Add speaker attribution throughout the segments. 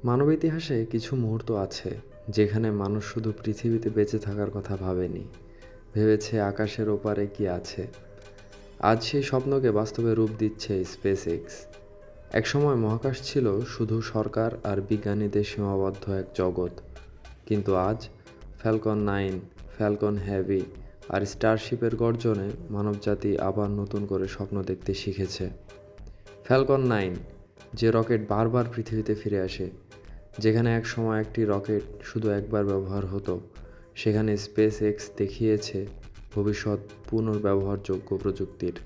Speaker 1: মানব ইতিহাসে কিছু মুহূর্ত আছে যেখানে মানুষ শুধু পৃথিবীতে বেঁচে থাকার কথা ভাবেনি, ভেবেছে আকাশের ওপারে কি আছে। আজ সেই স্বপ্নকে বাস্তবে রূপ দিচ্ছে স্পেস এক্স। একসময় মহাকাশ ছিল শুধু সরকার আর বিজ্ঞানীদের সীমাবদ্ধ এক জগৎ, কিন্তু আজ ফ্যালকন 9, ফ্যালকন হেভি আর স্টারশিপের গর্জনে মানবজাতি আবার নতুন করে স্বপ্ন দেখতে শিখেছে। ফ্যালকন 9, যে রকেট বারবার পৃথিবীতে ফিরে আসে। যেখানে এক সময় একটি রকেট শুধু একবার ব্যবহার হতো, সেখানে স্পেস এক্স দেখিয়েছে ভবিষ্যৎ পুনর্ব্যবহারযোগ্য প্রযুক্তির।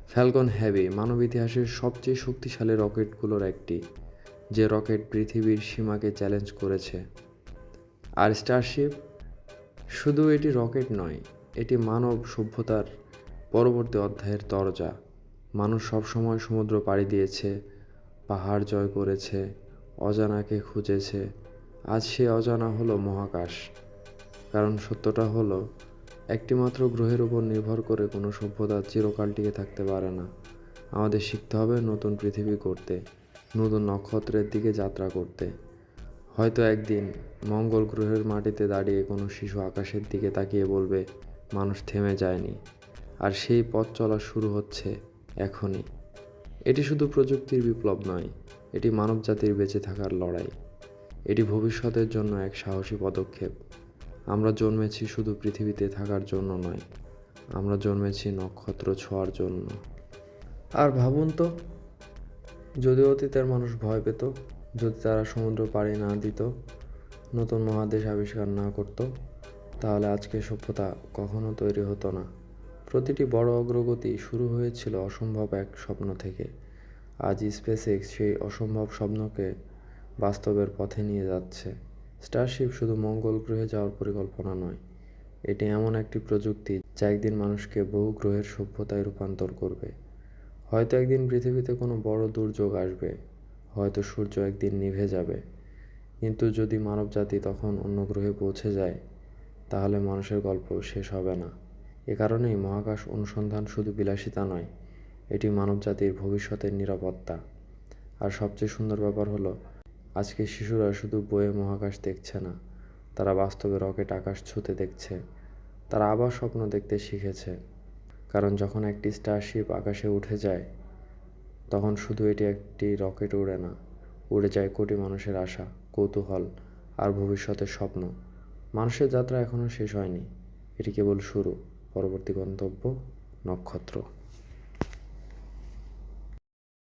Speaker 1: ফ্যালকন হেভি মানব ইতিহাসের সবচেয়ে শক্তিশালী রকেটগুলোর একটি, যে রকেট পৃথিবীর সীমাকে চ্যালেঞ্জ করেছে। আর স্টারশিপ শুধু এটি রকেট নয়, এটি মানব সভ্যতার পরবর্তী অধ্যায়ের দরজা। মানুষ সবসময় সমুদ্র পাড়ি দিয়েছে, পাহাড় জয় করেছে, অজানাকে খুঁজেছে। আজ সে অজানা হলো মহাকাশ। কারণ সত্যটা হলো, একটিমাত্র গ্রহের উপর নির্ভর করে কোনো সভ্যতা চিরকাল টিকে থাকতে পারে না। আমাদের শিখতে হবে নতুন পৃথিবী করতে, নতুন নক্ষত্রের দিকে যাত্রা করতে। হয়তো একদিন মঙ্গল গ্রহের মাটিতে দাঁড়িয়ে কোনো শিশু আকাশের দিকে তাকিয়ে বলবে, মানুষ থেমে যায়নি। আর সেই পথ চলা শুরু হচ্ছে এখনই। এটি শুধু প্রযুক্তির বিপ্লব নয়, এটি মানবজাতির বেঁচে থাকার লড়াই। এটি ভবিষ্যতের জন্য এক সাহসী পদক্ষেপ। আমরা জন্মেছি শুধু পৃথিবীতে থাকার জন্য নয়, আমরা জন্মেছি নক্ষত্র ছোঁয়ার জন্য। আর ভাবুন তো, যদি অতীতের মানুষ ভয় পেত, যদি তারা সমুদ্র পাড়ি না দিত, নতুন মহাদেশ আবিষ্কার না করত, তাহলে আজকে সভ্যতা কখনো তৈরি হতো না। প্রতিটি বড় অগ্রগতি শুরু হয়েছিল অসম্ভব এক স্বপ্ন থেকে। আজ স্পেস এক্স সেই অসম্ভব স্বপ্নকে বাস্তবের পথে নিয়ে যাচ্ছে। স্টারশিপ শুধু মঙ্গল গ্রহে যাওয়ার পরিকল্পনা নয়, এটি এমন একটি প্রযুক্তি যা একদিন মানুষকে বহু গ্রহের সভ্যতায় রূপান্তর করবে। হয়তো একদিন পৃথিবীতে কোনো বড় দুর্যোগ আসবে, হয়তো সূর্য একদিন নিভে যাবে, কিন্তু যদি মানবজাতি তখন অন্য গ্রহে পৌঁছে যায়, তাহলে মানুষের গল্প শেষ হবে না। এ কারণেই মহাকাশ অনুসন্ধান শুধু বিলাসিতা নয়, এটি মানবজাতির ভবিষ্যতের নিরাপত্তা। আর সবচেয়ে সুন্দর ব্যাপার হলো, আজকে শিশুরা শুধু বইয়ে মহাকাশ দেখছে না, তারা বাস্তবে রকেট আকাশ ছুঁতে দেখছে। তারা আবার স্বপ্ন দেখতে শিখেছে। কারণ যখন একটি স্টারশিপ আকাশে উঠে যায়, তখন শুধু এটি একটি রকেট উড়ে না, উড়ে যায় কোটি মানুষের আশা, কৌতূহল আর ভবিষ্যতের স্বপ্ন। মানুষের যাত্রা এখনও শেষ হয়নি, এটি কেবল শুরু। পরবর্তী গন্তব্য নক্ষত্র।